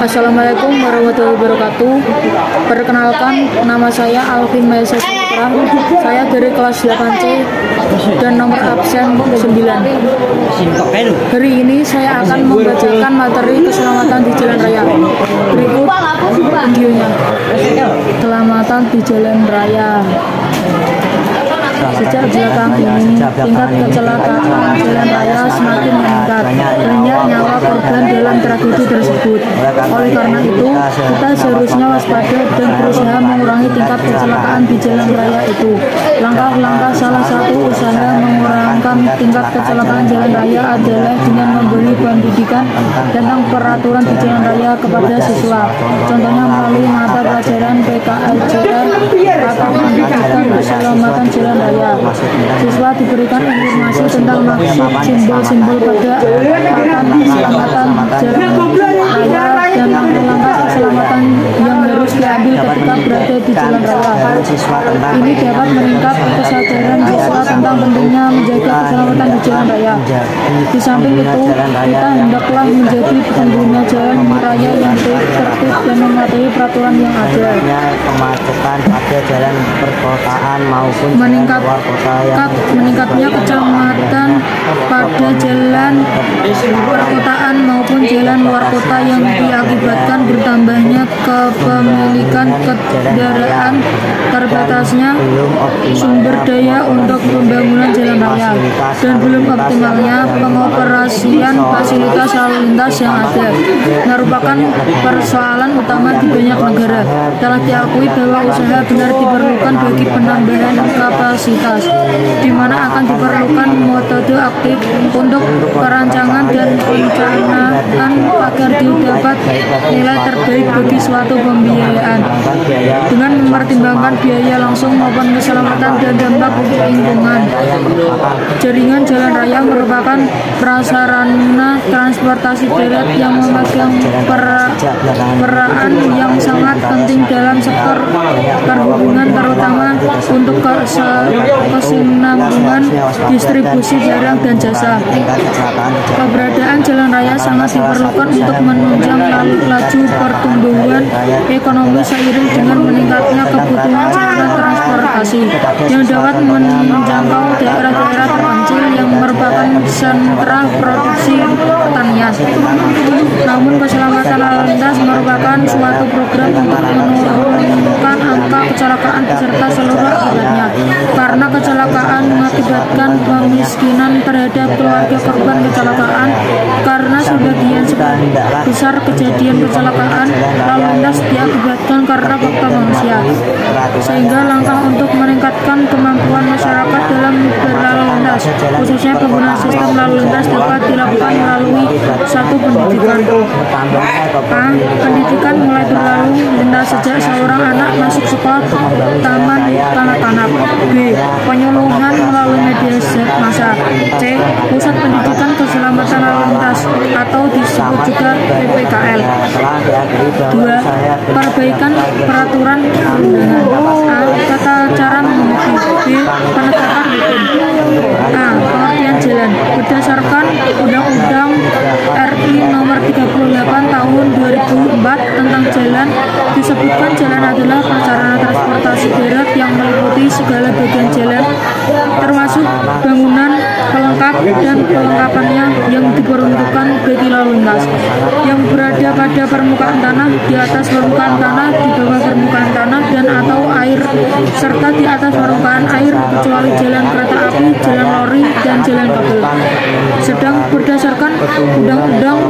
Assalamualaikum warahmatullahi wabarakatuh. Perkenalkan, nama saya Alvin Maesa Saputra. Saya dari kelas 8C dan nomor absen 9. Hari ini saya akan membacakan materi keselamatan di jalan raya. Berikut videonya. Keselamatan di jalan raya. Sejak belakangan ini, tingkat kecelakaan jalan raya semakin meningkat. Banyak nyawa korban dalam tragedi tersebut. Oleh karena itu, kita seharusnya waspada dan berusaha mengurangi tingkat kecelakaan di jalan raya itu. Langkah-langkah salah satu usaha mengurangi tingkat kecelakaan jalan raya adalah dengan memberi pendidikan tentang peraturan di jalan raya kepada siswa. Contohnya melalui mata pelajaran PKLJR atau pendidikan keselamatan jalan raya. Siswa diberikan informasi tentang maksud simbol-simbol pada papan keselamatan jalan raya dan langkah-langkah keselamatan yang harus diambil ketika berada di jalan raya. Ini dapat meningkat kesadaran siswa tentang pentingnya menjaga keselamatan di jalan raya. Di samping itu, kita hendaklah menjadi pengguna jalan raya yang tertib dan mematuhi peraturan yang ada. Kemacetan pada jalan perkotaan maupun meningkatnya kecelakaan pada jalan perkotaan maupun jalan luar kota yang diakibatkan bertambahnya kepemilikan kendaraan, terbatasnya sumber daya untuk pembangunan jalan raya, dan belum optimalnya pengoperasian fasilitas lalu lintas yang ada merupakan persoalan utama di banyak negara. Telah diakui bahwa usaha benar diperlukan bagi penambahan kapasitas, di mana akan diperlukan metode aktif untuk perancangan dan perencanaan agar didapat nilai terbaik bagi suatu pembiayaan dengan mempertimbangkan biaya langsung maupun keselamatan dan dampak lingkungan. Jaringan jalan raya merupakan prasarana transportasi darat yang memegang peran yang sangat penting dalam sektor perhubungan, terutama untuk kesinambungan distribusi barang dan jasa. Keberadaan jalan raya sangat diperlukan untuk menunjang laju pertumbuhan ekonomi seiring dengan meningkatnya kebutuhan sarana transportasi yang dapat menjangkau daerah-daerah terpencil yang merupakan sentra produksi pertanian. Namun keselamatan lalu lintas merupakan suatu program untuk menurunkan angka kecelakaan beserta seluruh akibatnya, karena kecelakaan mengakibatkan kemiskinan terhadap keluarga korban kecelakaan. Karena sebagian besar kejadian kecelakaan lalu lintas diakibatkan karena faktor manusia, sehingga langkah untuk meningkatkan kemampuan masyarakat dalam berlalu lintas, khususnya penggunaan sistem lalu lintas, dapat dilakukan melalui satu pendidikan. A. Pendidikan mulai berlalu lintas sejak seorang anak masuk sekolah taman kanak-kanak. B. Penyuluhan melalui media massa. C. Pusat pendidikan keselamatan lalu lintas atau disebut juga PPKL. 2. Perbaikan peraturan perundangan. A. Tata cara mengemudi. B. Penegakan hukum. A. Pengertian jalan. Berdasarkan Undang-Undang RI Nomor 38 Tahun 2004 tentang jalan, disebutkan jalan adalah prasarana transportasi darat yang meliputi segala bagian jalan, termasuk bangunan pelengkap dan pelengkapannya yang diperuntukkan bagi lalu lintas, yang berada pada permukaan tanah, di atas permukaan tanah, di bawah permukaan tanah, dan atau air, serta di atas permukaan air, kecuali jalan kereta api, jalan lori, dan jalan kabel. Sedang berdasarkan Undang-Undang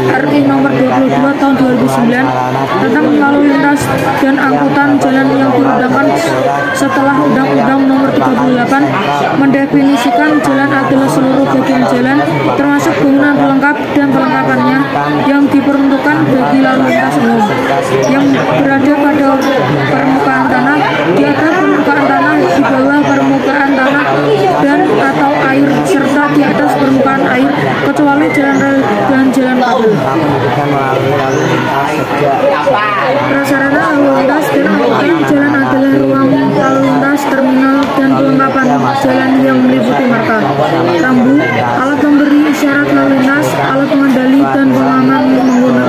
RI Nomor 22 Tahun 2009 tentang lalu lintas dan angkutan jalan yang diundangkan setelah Undang-Undang Nomor 38, mendefinisikan jalan adalah seluruh bagian jalan, termasuk bangunan pelengkap dan pelengkapannya yang diperuntukkan bagi lalu lintas umum, yang berada pada permukaan tanah, di atas permukaan tanah, di bawah permukaan tanah, dan atau air, serta di atas permukaan air, kecuali jalan rel dan jalan kabel. Prasarana lalu lintas dan angkutan jalan adalah ruang lalu lintas, terminal, dan pelengkapan jalan yang meliputi marka, rambu, alat pemberi isyarat lalu lintas, alat pengendali dan pengaman menggunakan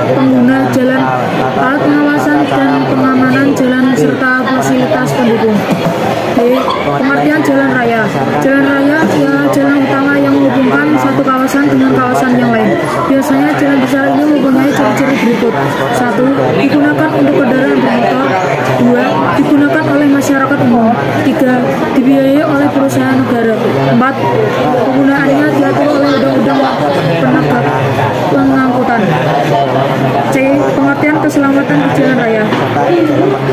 Biasanya jalan besar ini mempunyai ciri-ciri berikut. 1. Digunakan untuk kendaraan bermotor. 2. Digunakan oleh masyarakat umum. 3. Dibiayai oleh perusahaan negara. 4. Penggunaannya diatur oleh undang-undang penegak pengangkutan. C. Pengertian keselamatan di jalan raya.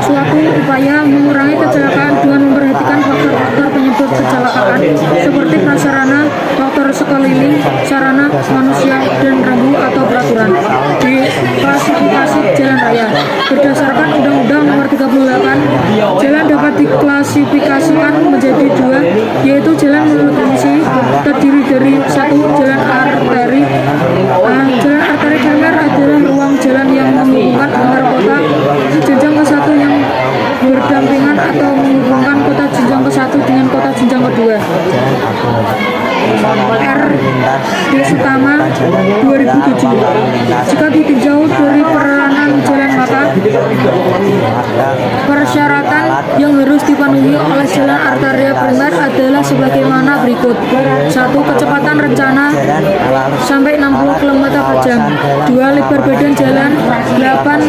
Suatu upaya mengurangi kecelakaan dengan memperhatikan faktor-faktor penyebab kecelakaan seperti prasarana, faktor sekeliling, sarana manusia, dan rambu atau peraturan. D. Klasifikasi jalan raya. Berdasarkan Undang-Undang Nomor 38, jalan dapat diklasifikasikan menjadi 2, yaitu jalan menurut fungsi, terdiri dari 1. Jalan arteri. Jalan arteri primer adalah ruang jalan yang menghubungkan antar kota jenjang ke-1 yang berdampingan atau menghubungkan kota jenjang ke-1 dengan kota jenjang kedua. R. D. Sutama 2007. Jika ditinjau dari peranan jalan maka persyaratan yang harus dipenuhi oleh jalan arteria primer adalah sebagaimana berikut. 1. Kecepatan rencana sampai 60 km per jam. 2. Lebar badan jalan 8,0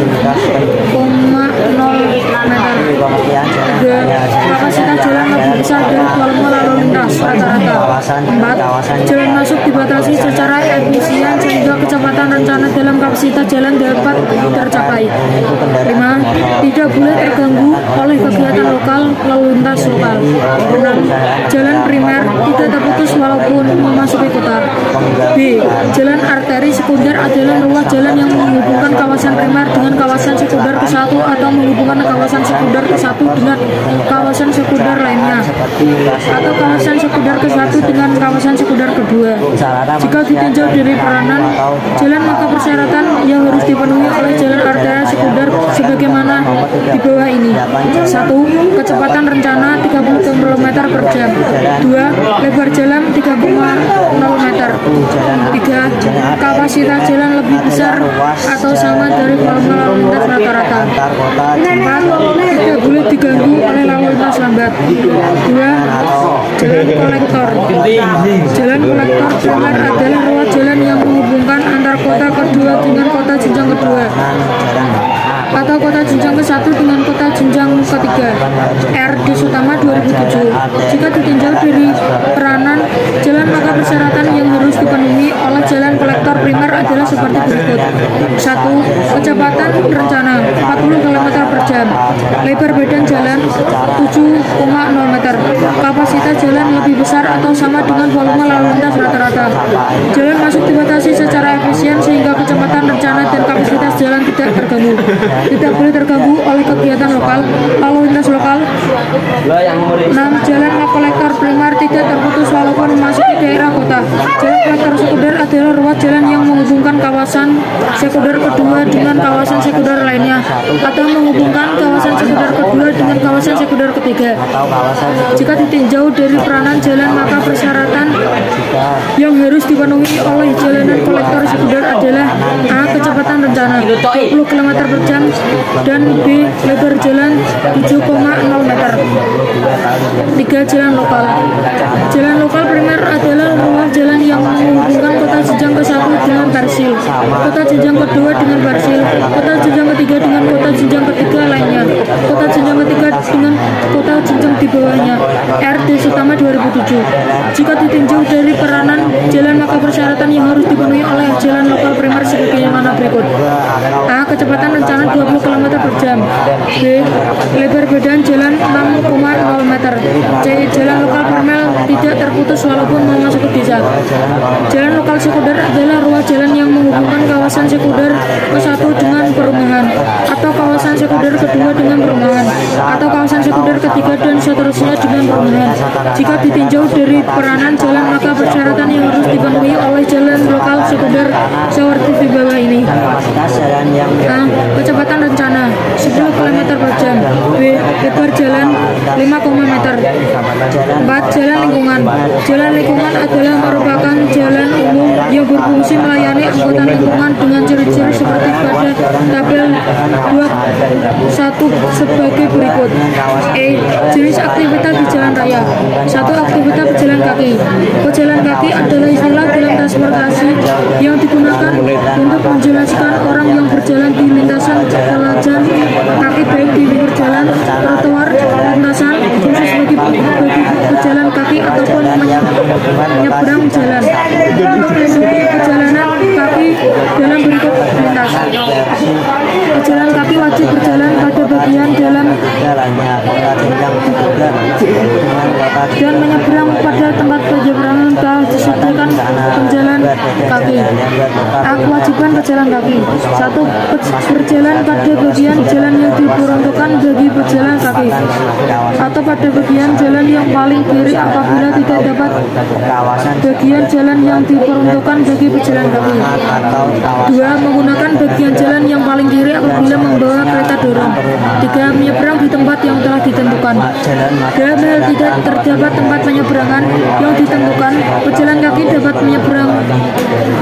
meter. 3. Kapasitas jalan lebih besar dari volume lalu lintas rata-rata. 4. Jalan masuk dibatasi secara efisien sehingga kecepatan rencana dalam kapasitas jalan dapat tercapai. 5. Tidak boleh terganggu oleh kegiatan lokal lalu lintas lokal. 6. Jalan primer tidak terputus walaupun memasuki kota. B. Jalan arteri sekunder adalah ruas jalan yang menghubungkan kawasan primer dengan kawasan sekunder ke-1 atau menghubungkan kawasan sekunder ke-1 dengan kawasan sekunder lainnya, atau kawasan sekunder ke-1 dengan kawasan sekunder kedua. Jika ditinjau dari peranan jalan maka persyaratan yang harus dipenuhi oleh jalan arteri sekunder sebagaimana di bawah ini. 1. Kecepatan rencana 30 km per jam. 2. Lebar jalan 3,0 meter. 3. Kapasitas jalan lebih besar atau sama dari volume lalu lintas rata-rata. 4. Tidak boleh diganggu oleh lalu lintas lambat. 2. Jalan kolektor. Jalan kolektor primer adalah ruas jalan yang menghubungkan antar kota kedua dengan kota jenjang kedua, atau kota jenjang ke-1 dengan kota jenjang ketiga. R. D. Sutama 2007. Jika ditinjau dari peranan jalan maka persyaratan yang harus dipenuhi oleh jalan kolektor primer adalah seperti berikut. 1. Kecepatan rencana 40 km per jam. Lebar badan jalan 7,0 meter. Kapasitas jalan lebih besar atau sama dengan volume lalu lintas rata-rata. Jalan masuk dibatasi secara efisien sehingga kecepatan rencana dan kapasitas jalan tidak terganggu. Tidak boleh terganggu oleh kegiatan lokal lalu lintas lokal. 6. Jalan kolektor primer tidak terputus walaupun memasuki daerah kota. Jalan kolektor sekunder adalah ruas jalan yang menghubungkan kawasan sekunder kedua dengan kawasan sekunder lainnya, atau menghubungkan kawasan sekunder kedua dengan kawasan sekunder ketiga. Jika ditinjau dari peranan jalan maka persyaratan yang harus dipenuhi oleh jalanan kolektor sekunder adalah A. Kecepatan rencana 20 km per jam, dan B. Lebar jalan 7,0 meter. 3. Jalan lokal. Jalan lokal primer adalah ruas jalan yang menghubungkan kota jenjang ke-1 dengan parsil, kota jenjang kedua dengan parsil, kota jenjang ketiga dengan kota jenjang ketiga lainnya, kota jenjang ketiga dengan kota jenjang di bawahnya. R. D. Sutama 2007. Jika ditinjau dari peranan jalan maka persyaratan yang harus dipenuhi oleh jalan lokal primer sebagaimana berikut. A. Kecepatan rencana 20 km per jam. B. Lebar badan jalan 6,0 meter. C. Jalan lokal primer tidak terputus walaupun memasuki desa. Jalan lokal sekunder adalah ruas jalan yang menghubungkan kawasan sekunder ke-1 dengan perumahan, atau kawasan sekunder kedua dengan perumahan, atau kawasan sekunder ketiga dan seterusnya dengan perumahan. Jika ditinjau dari peranan jalan maka persyaratan yang harus dipenuhi oleh jalan lokal sekunder seperti di bawah ini. A. Kecepatan rencana 10 km per jam. B. Lebar jalan 5 meter. 4. Jalan lingkungan. Jalan lingkungan adalah merupakan jalan umum yang berfungsi melayani anggota lingkungan dengan ciri-ciri seperti pada tabel 2.1 sebagai berikut. E. Jenis aktivitas di jalan raya. 1. Aktivitas pejalan kaki. Pejalan kaki adalah istilah dalam transportasi yang digunakan untuk menjelaskan orang yang berjalan di lintasan jalan kaki baik di pinggir jalan, trotoar, lintasan khusus bagi pejalan kaki ataupun menyeberang jalan. Untuk melindungi perjalanan kaki dalam berikut lintas. Pejalan kaki wajib berjalan pada bagian dalam dan menyeberang pada tempat penyeberangan telah disediakan pejalan kaki. Kewajiban pejalan kaki: 1. Berjalan pada bagian jalan yang diperuntukkan bagi pejalan kaki atau pada bagian jalan yang paling kiri apabila tidak dapat bagian jalan yang diperuntukkan bagi pejalan kaki. 2. Menggunakan bagian jalan yang paling kiri apabila membawa kereta dorong. 3. Menyeberang di tempat yang telah ditentukan. Dalam hal tidak terdapat tempat penyeberangan yang ditentukan, pejalan kaki dapat menyeberang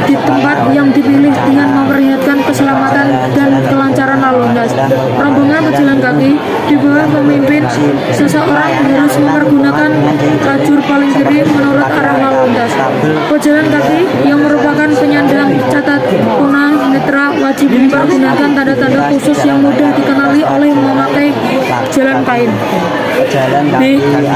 di tempat yang dipilih dengan memperlihatkan keselamatan dan kelancaran lalu lintas. Rombongan pejalan kaki di bawah pemimpin seseorang harus mempergunakan lajur paling kiri menurut arah lalu lintas. Pejalan kaki yang merupakan penyandang cacat tunanetra wajib mempergunakan tanda-tanda khusus yang mudah dikenali oleh memakai jalan kain. B.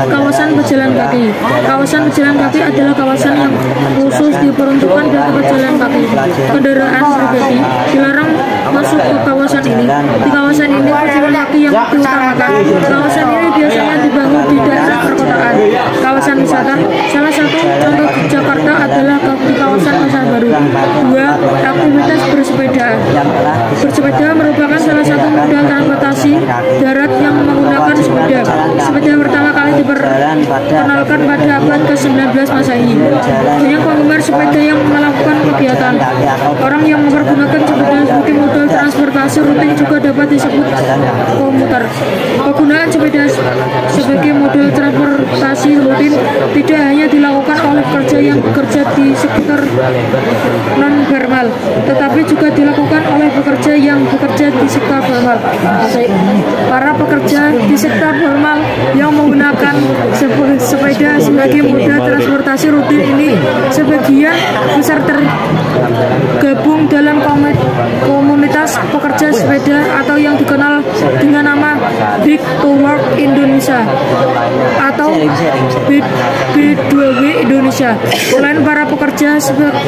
Kawasan pejalan kaki. Kawasan pejalan kaki adalah kawasan yang khusus diperuntukkan bagi pejalan kaki. Kendaraan pribadi dilarang masuk ke kawasan ini. Di kawasan ini pejalan kaki yang diutamakan. Kawasan ini biasanya dibangun di daerah perkotaan. Kawasan wisata, salah satu contoh di Jakarta adalah di kawasan Pasar Baru. 2. Aktivitas bersepeda. Bersepeda merupakan salah satu moda transportasi darat yang menggunakan sepeda. Sepeda pertama kali diperkenalkan pada abad ke-19 Masehi. Banyak penggemar sepeda yang melakukan kegiatan. Orang yang mempergunakan sepeda sebagai modal transportasi rutin juga dapat disebut komuter. Penggunaan sepeda sebagai modal transportasi rutin tidak hanya dilakukan oleh pekerja yang bekerja di sektor non-formal, tetapi juga dilakukan oleh pekerja yang bekerja di sektor formal. Para pekerja di sektor formal yang menggunakan sepeda sebagai moda transportasi rutin ini sebagian besar tergabung dalam komunitas pekerja sepeda atau yang dikenal dengan nama Bike to Work Indonesia atau B2W Indonesia. Selain para pekerja,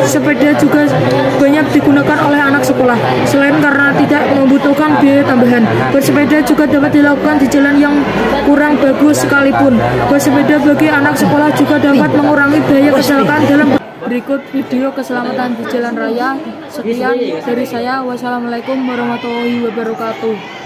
sepeda juga banyak digunakan oleh anak sekolah. Selain karena tidak membutuhkan biaya tambahan, bersepeda juga dapat dilakukan di jalan yang kurang bagus sekalipun. Bersepeda bagi anak sekolah juga dapat mengurangi biaya kecelakaan dalam. Berikut video keselamatan di jalan raya. Sekian dari saya. Wassalamualaikum warahmatullahi wabarakatuh.